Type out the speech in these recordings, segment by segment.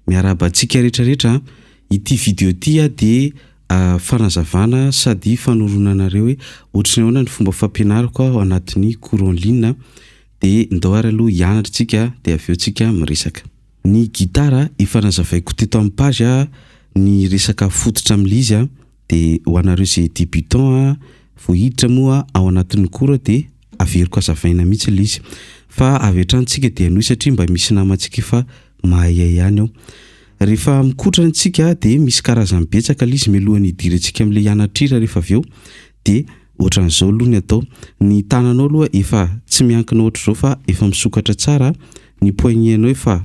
miarabantsika rehetrarehetra ity video ity dia fanazavana sady fanoronanareo hoe ohatrany ahoana ny fomba fampianarako ao anatin'ny cours en ligne dia ndoary aloha hianatra tsika dia avy eo tsika miresaka. Ny gitara ifanazavaiko teto amin'ny page ny resaka fototra amin'izy dia ho anareo izay débutant vao hiditra moa ao anatin'ny cours dia averiko azavaina mihitsy ilay izy fa avy hatrany dia anohy satria mba misy namantsika fa mahay ihany ao. Rehefa mikotrana antsika dia misy karazany betsaka ilay izy mialohan'ny hidirantsika amin'ilay hianatrira rehefa avy eo dia ohatran'izao aloha ny atao. Ny tananao aloha efa tsy miankina ohatr'izao fa efa misokatra tsara, ny poignet-nao efa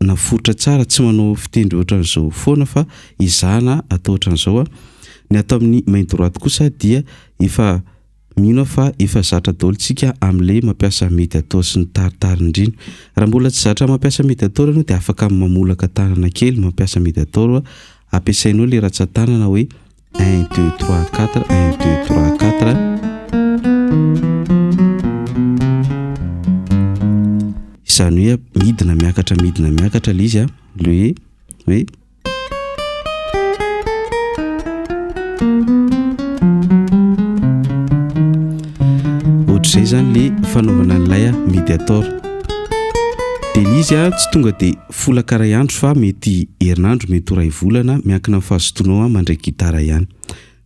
naforitra tsara, tsy manao fitendry ohatran'izao foana fa izahana atao ohatran'izao. Ny atao amin'ny main droite kosa dia efa mino fa efa zatra daolontsika amin'ilay mampiasa médiator sy ny taritary indrindra. Raha mbola tsy zatra mampiasa médiator ianao dia afaka mamolaka tanana kely mampiasa médiator, ampiasainao ilay ratsan-tanana hoe 1 2 3 4 1 2 3 4. Izany hoe midina miakatra ilay izy le hoe ohatr'izay zany le fanaovana an'ilay médiator. Dia izy tsy tonga dia folaka iray andro fa mety herinandro, mety iray volana miankina amin'ny fahazotoanao mandray gitara ihany.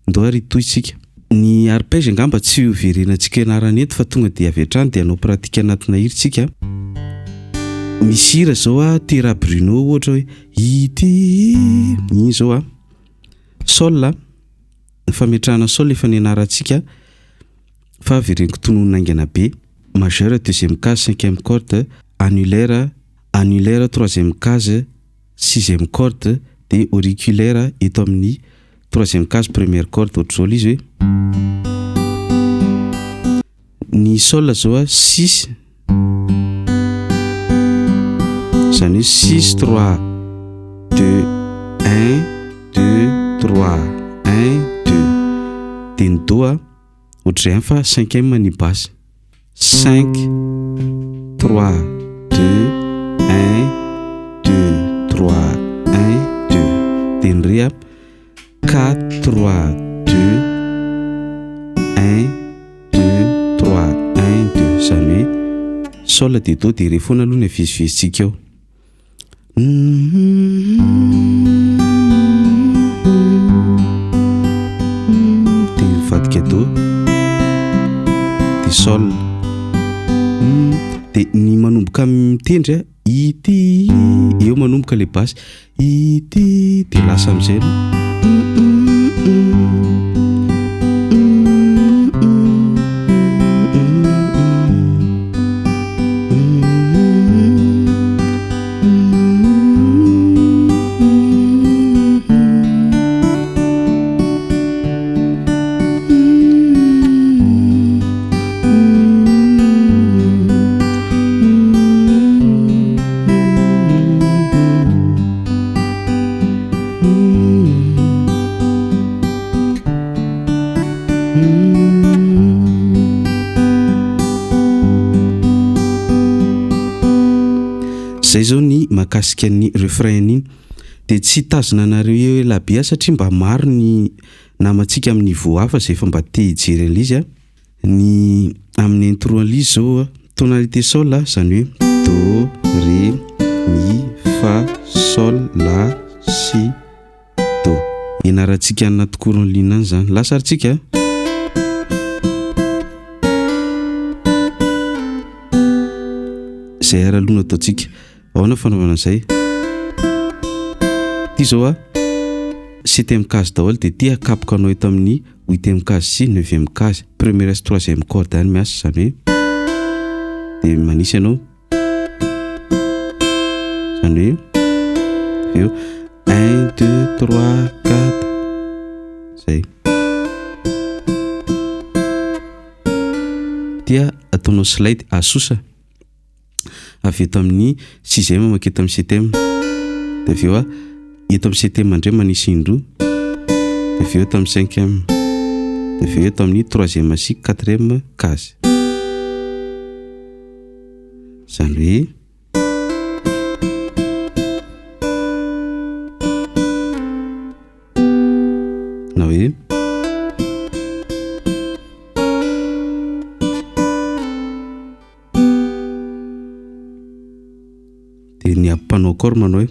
Ndao ary toy isika. Ny arpège angamba tsy overenantsika ianarana eto fa tonga dia avy hatrany dia anao pratika anatina hira tsika. Misy hira zao Tera Bruno ohatra hoe ity igny zao sol fametrahana sol efa nianarantsika fa avereniko tononona aingana be. Majeur deuxième case cinquième corde, annulaire troisième case sixième corde dia auriculaire eto amin'ny troisième case première corde. Ohatr'izao izy hoe ny sol zao 6 zany hoe 6 3 2 1 2 3 1 2 dia ny do ohatr'izay fa cinquième ny basse 5 3 2 1 2 3 1 2 dia ny ré 4 3 2 1 2 3 1 2 zany hoe sol dia do dia re foana aloha ny avizivizintsika eo. Dia mivadika do dia sol dia ny manomboka mitendry ity eo manomboka le basse ity dia lasa amin'izay zay zao ny mahakasika ny refrain iny. Dia tsy tazona anareo hoe labia satria mba maro ny namantsika amin'ny niveau hafa zay efa mba te hijery an'izy ny amin'ny intro an'izy zao tonalité sol zany hoe do ré mi fa sol la si do. Ianarantsika anaty cours en ligne any zany lasarintsika zay aralona ataontsika. Ahoana fanaovana an'izay? Ity zao septième case daholo dia ity akapoka anao eto amin'ny huitième case sy neuvième case première sy troisième corde any miasa zany hoe dia manisy ianao zany hoe eo 1 2 3 4 zay. Dia ataonao slide asosa avy eto amin'ny sixième maketo amin'ny septième dia avy eo eto amin'ny septième indray manisy indroa dia avy eo eto amin'ny cinquième dia avy eo eto amin'ny troisième sy quatrième case zany hoe na hoe dia ny ampanao corps manao hoe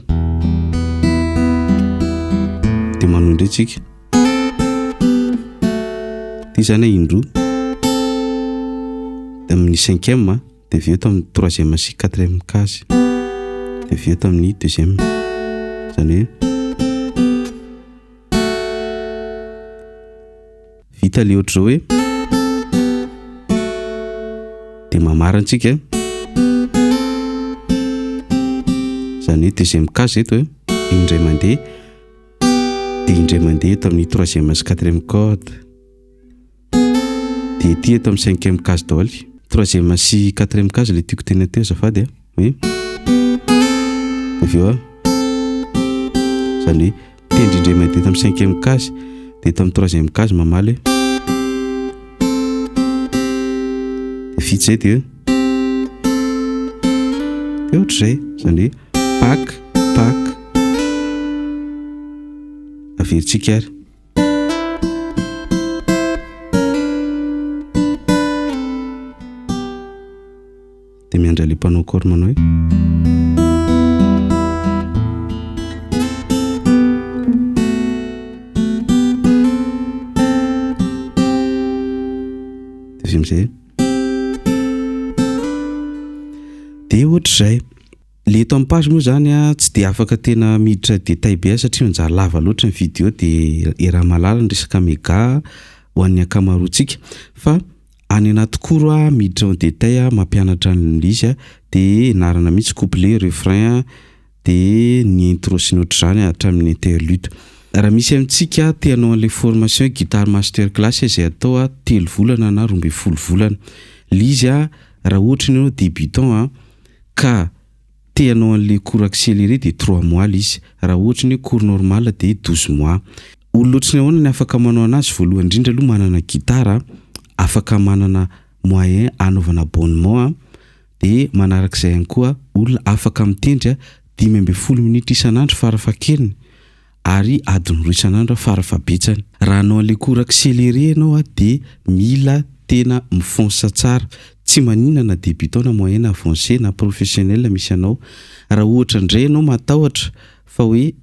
dia manao indray tsika ty zany indroa dia amin'ny 5e dia avy eo eto amin'ny 3e sy 4e case dia avy eo eto amin'ny 2e zany hoe vita le ohatr' zao hoe dia mamarantsika zany hoe 2e case eto hoe indray mandeha dia indray mandeha eto amin'ny 3e sy 4e corde dia ety eto amin'ny 5e case daholo 3e sy 4e case le tiako tena teo azafady hoe avy eo zany hoe tendry indray mandeha eto amin'ny 5e case dia eto amin'ny 3e case mamaly dia vita zay dia ohatr'izay zany hoe pak pak averintsika ary dia miandra le mpanao corps manao hoe dia avy amin'izay dia ohatr'izay le eto amin'ny page moa zany tsy dia afaka tena miditra détail be satria manjary lava loatra ny vidéo dia era malala ny resaka méga ho an'ny ankamaroantsika fa any anaty koro miditra en détail mampianatra ny izy dia narana mihitsy couplet refrain dia ny intro sy ny ohatr'izany hatramin'ny interlude. Raha misy amintsika te hanao an'ilay formation guitare master class izay atao 3 volana na 12 volana l'izy raha ohatra ny anao débutant ka te hanao an'ilay cours accéléré dia 3 mois l'izy, raha ohatra ny cours normal dia 12 mois. Olona ohatrany ahoana ny afaka manao anazy? Voalohany indrindra aloha manana gitara afaka manana moyen anaovana abonnement dia manarak'izay ihany koa olona afaka mitendry 15 minitra isan'andro farafahakeliny ary adiny 2 isan'andro farafabetsany. Raha anao an'ilay cours accéléré ianao dia mila tena mifonsa tsara, tsy maninona na débutant na moyen na avancé na professionnel misy anao. Raha ohatra indray ianao matahotra fa hoe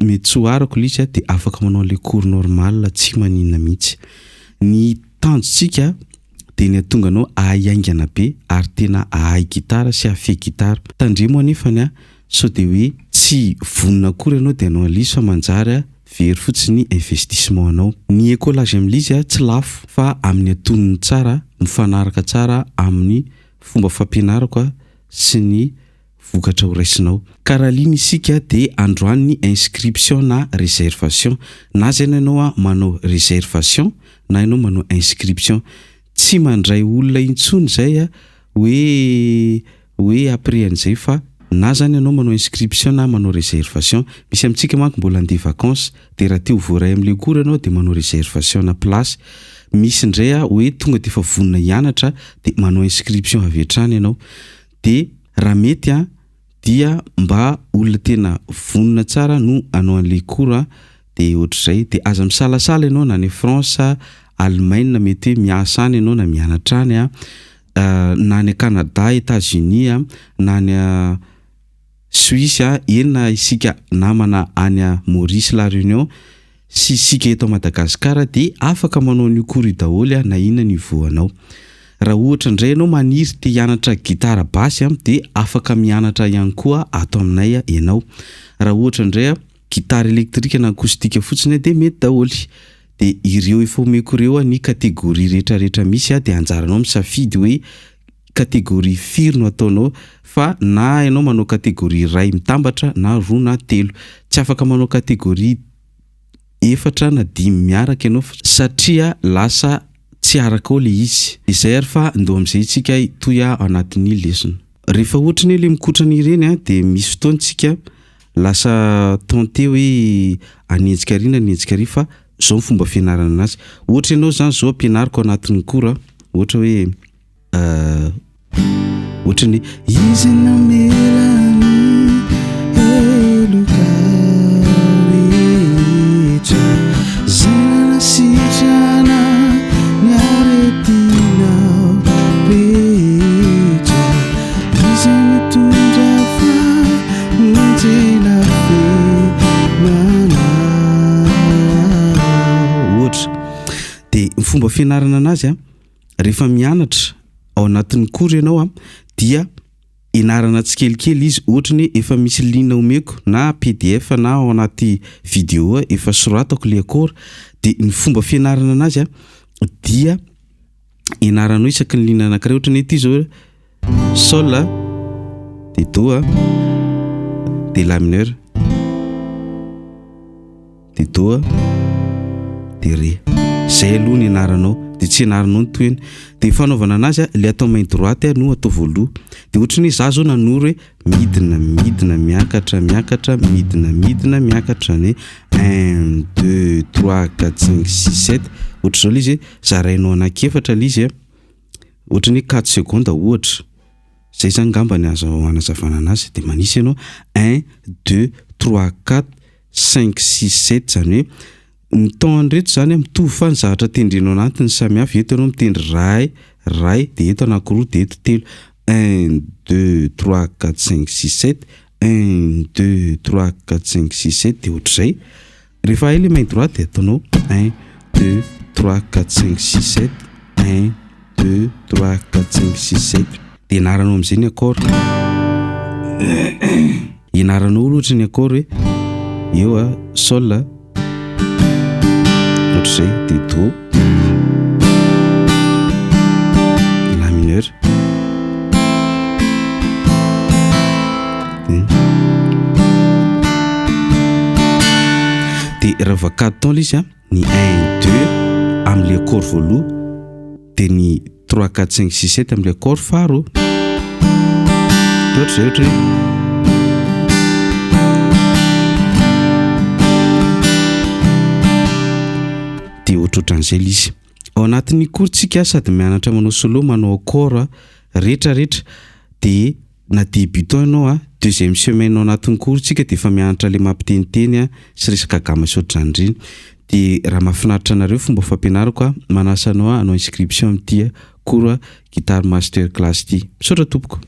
mety tsy ho arako l'izy dia afaka manao an'ilay cours normal tsy maninona mihitsy. Ny tanjontsika dia ny atonga anao ahaingana be ary tena ahay gitara sy afe gitara. Tandremo anefany sao dia hoe tsy vonona akory ianao dia anao an'lizy fa manjary very fotsiny investissement anao. Ny écolage amin'lizy tsy lafo fa amin'ny atonony tsara, mifanaraka tsara amin'ny fomba fampianarako sy ny vokatra ho raisinao. Karalina isika dia androany ny inscription na réservation. Na zany ianao manao réservation na ianao manao inscription, tsy mandray olona intsony zay hoe après an'izay fa na zany ianao manao inscription na manao réservation. Misy amintsika manko mbola andeha vacances dia raha te ho voaray amin'ilay cours ianao dia manao réservation na place. Misy indray hoe tonga dia efa vonona hianatra dia manao inscription avy hatrany ianao. Dia raha mety dia mba olona tena vonona tsara no anao an'ilay cours dia ohatr'izay dia aza misalasala ianao na any France, Allemagne mety hoe miasa any ianao na mianatra any na any Canada, États-Unis na any Suisse ena isika namana any Maurice La Réunion sy isika eto Madagasikara dia afaka manao ny cours daholo na inona ny voanao. Raha ohatra indray ianao maniry te hianatra gitara basy dia afaka mianatra ihany koa ato aminay ianao. Raha ohatra indray gitara électrique na acoustique fotsiny dia mety daholy. Dia ireo efa omeko ireo ny kategoria rehetrarehetra misy dia anjaranao misafidy hoe kategoria firy no ataonao, fa na ianao manao kategoria iray mitambatra na 2 na 3. Tsy afaka manao kategoria 4 na 5 miaraka ianao satria lasa tsy araka ao le izy. Izay ary fa ndao amin'izay tsika toy anatin'ny lesson. Rehefa ohatra ny le mikotrana ireny dia misy fotoantsika lasa tenté hoe anenjika rina anenjika ry fa zao ny fomba fianarana anazy. Ohatra ianao zany zao ampianariko anatin'ny cours ohatra hoe ohatra ny izy namelany eloka rehetra tena fenana ohatra dia ny fomba fianarana anazy a rehefa mianatra ao anatin'ny kory ianao a dia ianarana tsikelikely izy ohatra ny efa misy lina omeko na pdf na ao anaty vidéo efa soratako le akora dia ny fomba fianarana anazy a dia ianaranao isaky ny lina anankiray ohatra ny ity zao sol dia do dia la mineur dia do dia re zay aloha ny ianaranao dia tsy ianaranao ny toeny dia fanaovana anazy le atao main droite no atao voaloha dia ohatra ny za zao nanoro hoe midina midina miakatra miakatra midina midina miakatra ny 1 2 3 4 5 6 7 ohatra zao izy zarainao anankiefatra izy ohatra ny 4 secondes ohatra zay zany ngamba ny azo anazavana anazy dia manisy ianao 1 2 3 4 5 6 7 zany hoe ny temps rehetra zany mitovy fa ny zavatra tendrenao anatiny samihafa eto ianao mitendry ray dia eto anankiroa dia eto telo 1 2 3 4 5 6 7 1 2 3 4 5 6 7 dia ohatr'izay rehefa hay le main droite dia ataonao 1 2 3 4 5 6 7 1 2 3 4 5 6 7 dia ianaranao amin'izay ny akora ianaranao ohatra ny akora hoe eo sol ohatr'izay dia do la mineur dia raha vakady tao izy ny 1 2 amin'le akora voaloha dia ny 3 4 5 6 7 amin'le akora faharoa ohatr'izay ohatra hoe dia ohatrohatran'izay izy ao anatin'ny koritsika sady mianatra manao solo manao akora rehetrarehetra dia na débutant ianao deuxième semaine ao anatin'ny koritsika dia efa mianatra le mampiteniteny sy resaka gama sy ohatr'izany ireny dia raha mahafinaritra anareo fomba fampianarako manasa anao hanao inscription amin'ity cours guitare master class ity misaotra tompoko